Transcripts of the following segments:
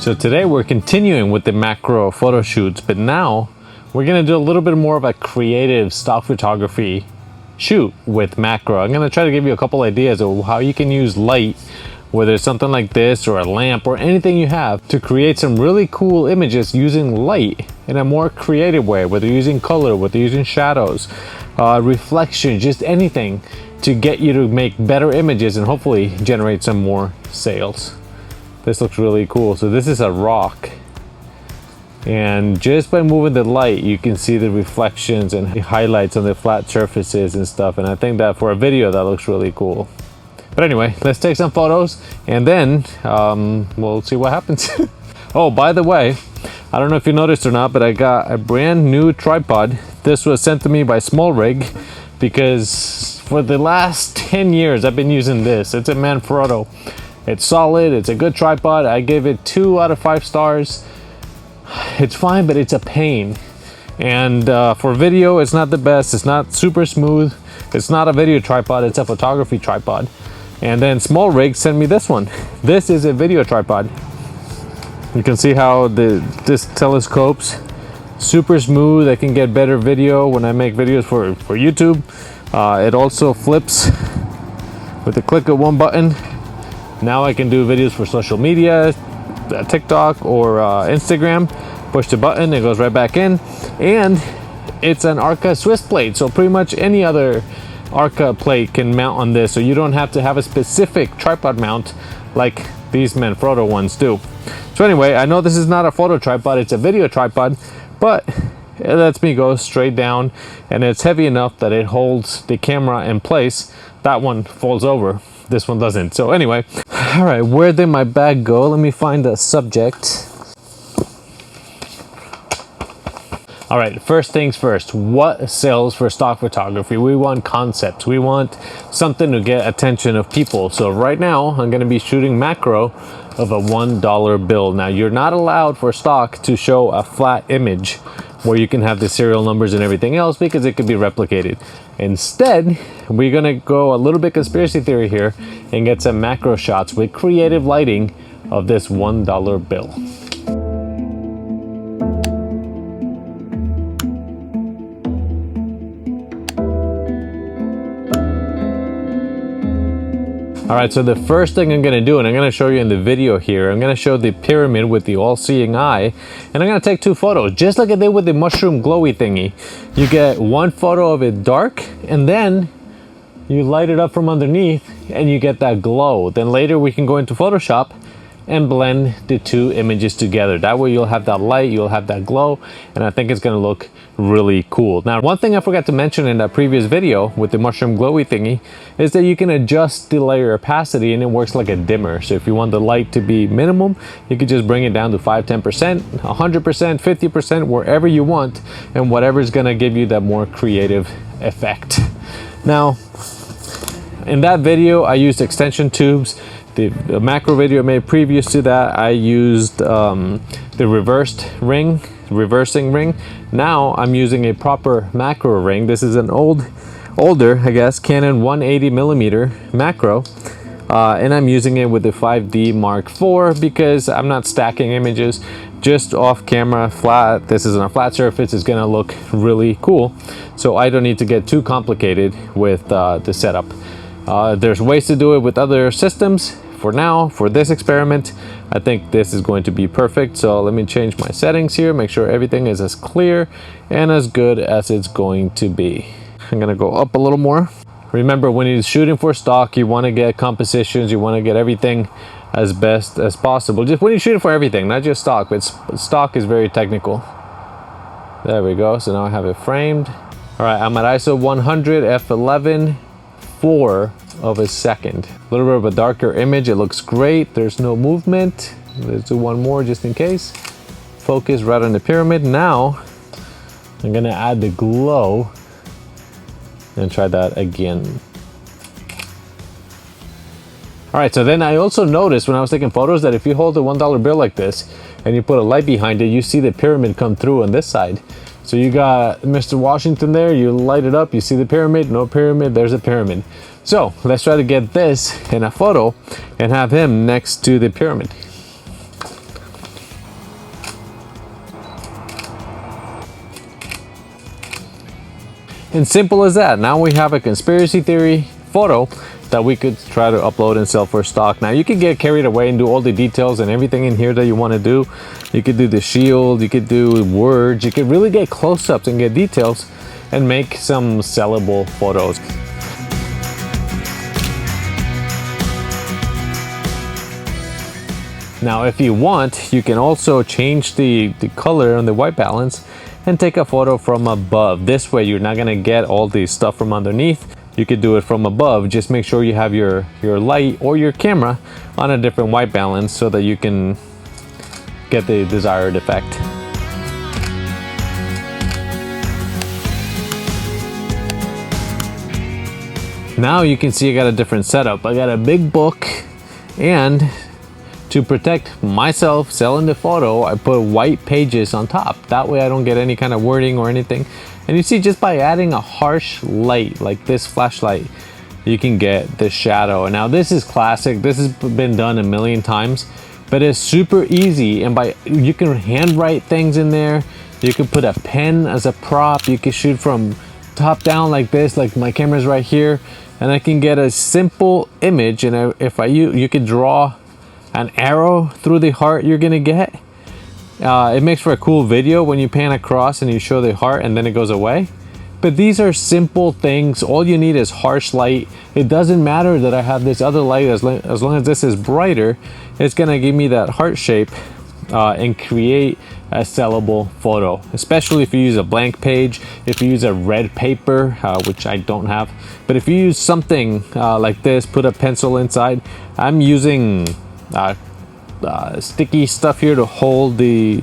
So today we're continuing with the macro photo shoots, but now we're gonna do a little bit more of a creative stock photography shoot with macro. I'm gonna try to give you a couple ideas of how you can use light, whether it's something like this or a lamp or anything you have, to create some really cool images using light in a more creative way, whether you're using color, whether you're using shadows, reflection, just anything to get you to make better images and hopefully generate some more sales. This looks really cool. So this is a rock, and just by moving the light you can see the reflections and highlights on the flat surfaces and stuff, and I think that for a video that looks really cool. But anyway, let's take some photos and then we'll see what happens. Oh, by the way, I don't know if you noticed or not, but I got a brand new tripod. This was sent to me by Small Rig because for the last 10 years I've been using this. It's a Manfrotto. It's solid, it's a good tripod. I gave it 2 out of 5 stars. It's fine, but it's a pain. And for video, it's not the best. It's not super smooth. It's not a video tripod, it's a photography tripod. And then Small Rig sent me this one. This is a video tripod. You can see how this telescopes, super smooth. I can get better video when I make videos for YouTube. It also flips with the click of one button. Now I can do videos for social media, TikTok or Instagram. Push the button, it goes right back in. And it's an Arca Swiss plate, so pretty much any other Arca plate can mount on this, so you don't have to have a specific tripod mount like these Manfrotto ones do. So anyway, I know this is not a photo tripod, it's a video tripod, but it lets me go straight down, and it's heavy enough that it holds the camera in place. That one folds over, this one doesn't. So anyway, all right, where did my bag go? Let me find the subject. All right, first things first, what sells for stock photography? We want concepts. We want something to get attention of people. So right now, I'm gonna be shooting macro of a $1 bill. Now, you're not allowed for stock to show a flat image where you can have the serial numbers and everything else because it could be replicated. Instead, we're gonna go a little bit conspiracy theory here and get some macro shots with creative lighting of this $1 bill. All right, so the first thing I'm gonna do, and I'm gonna show you in the video here, I'm gonna show the pyramid with the all-seeing eye, and I'm gonna take 2 photos, just like I did with the mushroom glowy thingy. You get one photo of it dark, and then you light it up from underneath, and you get that glow. Then later we can go into Photoshop and blend the 2 images together. That way you'll have that light, you'll have that glow, and I think it's gonna look really cool. Now, one thing I forgot to mention in that previous video with the mushroom glowy thingy is that you can adjust the layer opacity and it works like a dimmer. So if you want the light to be minimum, you could just bring it down to 5, 10%, 100%, 50%, wherever you want, and whatever is gonna give you that more creative effect. Now, in that video, I used extension tubes. The macro video I made previous to that, I used the reversing ring. Now I'm using a proper macro ring. This is an older, I guess, Canon 180mm macro. And I'm using it with the 5D Mark IV because I'm not stacking images, just off camera, flat. This is on a flat surface, it's gonna look really cool. So I don't need to get too complicated with the setup. There's ways to do it with other systems. For now, for this experiment, I think this is going to be perfect. So let me change my settings here, make sure everything is as clear and as good as it's going to be. I'm gonna go up a little more. Remember, when you're shooting for stock, you wanna get compositions, you wanna get everything as best as possible. Just when you're shooting for everything, not just stock, but stock is very technical. There we go, so now I have it framed. All right, I'm at ISO 100, f11, 4 of a second. A little bit of a darker image, it looks great. There's no movement. Let's do one more just in case. Focus right on the pyramid. Now, I'm gonna add the glow and try that again. All right, so then I also noticed when I was taking photos that if you hold a $1 bill like this and you put a light behind it, you see the pyramid come through on this side. So you got Mr. Washington there, you light it up, you see the pyramid, no pyramid, there's a pyramid. So let's try to get this in a photo and have him next to the pyramid. And simple as that. Now we have a conspiracy theory photo that we could try to upload and sell for stock. Now you can get carried away and do all the details and everything in here that you want to do. You could do the shield, you could do words, you could really get close-ups and get details and make some sellable photos. Now if you want, you can also change the color on the white balance and take a photo from above. This way you're not gonna get all the stuff from underneath. You could do it from above. Just make sure you have your light or your camera on a different white balance so that you can get the desired effect. Now you can see I got a different setup. I got a big book, and to protect myself selling the photo, I put white pages on top. That way I don't get any kind of wording or anything. And you see, just by adding a harsh light like this flashlight, you can get the shadow. And now this is classic. This has been done a million times, but it's super easy. And you can handwrite things in there. You can put a pen as a prop. You can shoot from top down like this, like my camera's right here. And I can get a simple image. And you could draw an arrow through the heart you're gonna get. It makes for a cool video when you pan across and you show the heart and then it goes away. But these are simple things. All you need is harsh light. It doesn't matter that I have this other light. As long as this is brighter, it's gonna give me that heart shape and create a sellable photo, especially if you use a blank page, if you use a red paper, which I don't have. But if you use something like this, put a pencil inside. I'm using sticky stuff here to hold the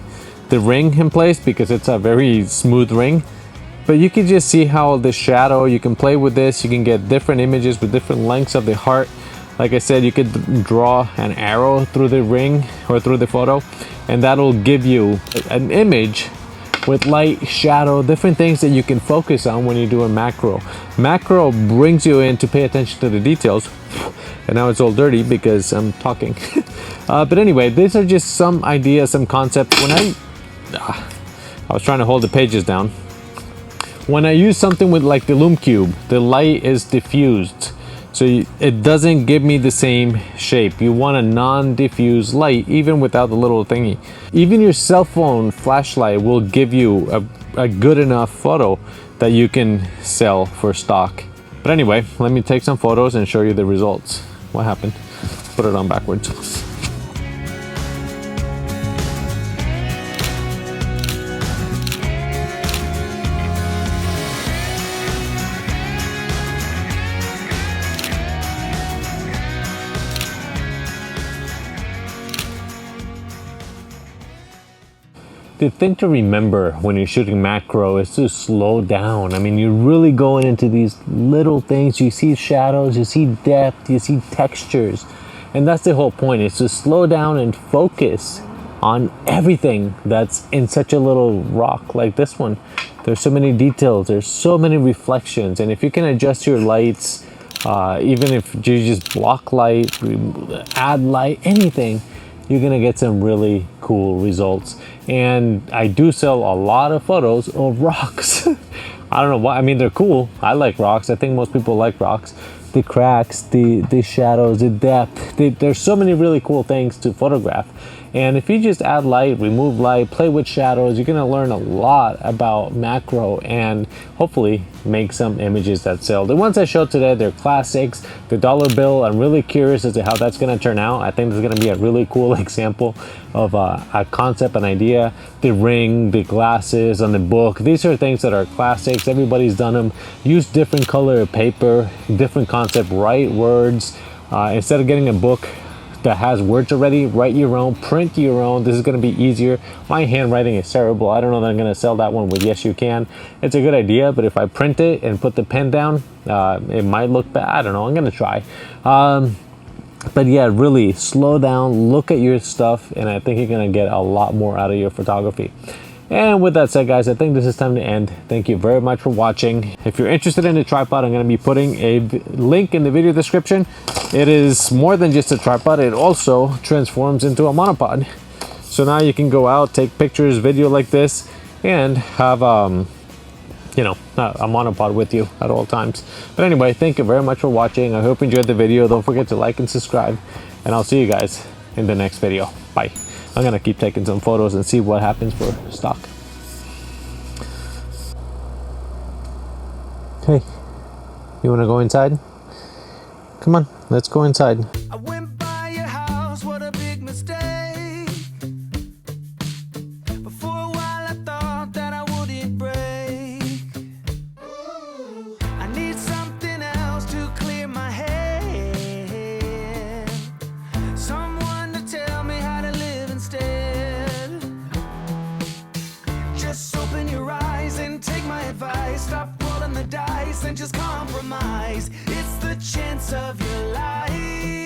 ring in place because it's a very smooth ring. But you can just see how the shadow, you can play with this. You can get different images with different lengths of the heart. Like I said, you could draw an arrow through the ring or through the photo, and that'll give you an image with light, shadow, different things that you can focus on when you do a macro. Macro brings you in to pay attention to the details. And now it's all dirty because I'm talking. But anyway, these are just some ideas, some concepts. When I was trying to hold the pages down. When I use something with like the Lume Cube, the light is diffused. So it doesn't give me the same shape. You want a non-diffuse light, even without the little thingy. Even your cell phone flashlight will give you a good enough photo that you can sell for stock. But anyway, let me take some photos and show you the results. What happened? Put it on backwards. The thing to remember when you're shooting macro is to slow down. I mean, you're really going into these little things. You see shadows, you see depth, you see textures. And that's the whole point, is to slow down and focus on everything that's in such a little rock like this one. There's so many details, there's so many reflections. And if you can adjust your lights, even if you just block light, add light, anything, you're gonna get some really cool results. And I do sell a lot of photos of rocks. I don't know why. I mean, they're cool. I like rocks. I think most people like rocks. The cracks, the shadows, the depth. There's so many really cool things to photograph. And if you just add light, remove light, play with shadows, you're gonna learn a lot about macro and hopefully make some images that sell. The ones I showed today, they're classics. The dollar bill, I'm really curious as to how that's gonna turn out. I think this is gonna be a really cool example of a concept, an idea. The ring, the glasses on the book, these are things that are classics. Everybody's done them. Use different color of paper, different concept, write words. Instead of getting a book that has words already, write your own, print your own. This is going to be easier. My handwriting is terrible. I don't know that I'm going to sell that one with Yes You Can. It's a good idea, but if I print it and put the pen down, it might look bad. I don't know. I'm going to try. But yeah, really slow down, look at your stuff, and I think you're going to get a lot more out of your photography. And with that said, guys, I think this is time to end. Thank you very much for watching. If you're interested in the tripod, I'm going to be putting a link in the video description. It is more than just a tripod. It also transforms into a monopod. So now you can go out, take pictures, video like this, and have you know, a monopod with you at all times. But anyway, thank you very much for watching. I hope you enjoyed the video. Don't forget to like and subscribe, and I'll see you guys in the next video. Bye. I'm gonna keep taking some photos and see what happens for stock. Hey, you wanna go inside? Come on, let's go inside. I went by your house, what a big mistake. But for a while I thought that I wouldn't break. I need something else to clear my head. Someone to tell me how to live instead. Just open your eyes and take my advice. Stop rolling the dice and just compromise. It's the chance of your life.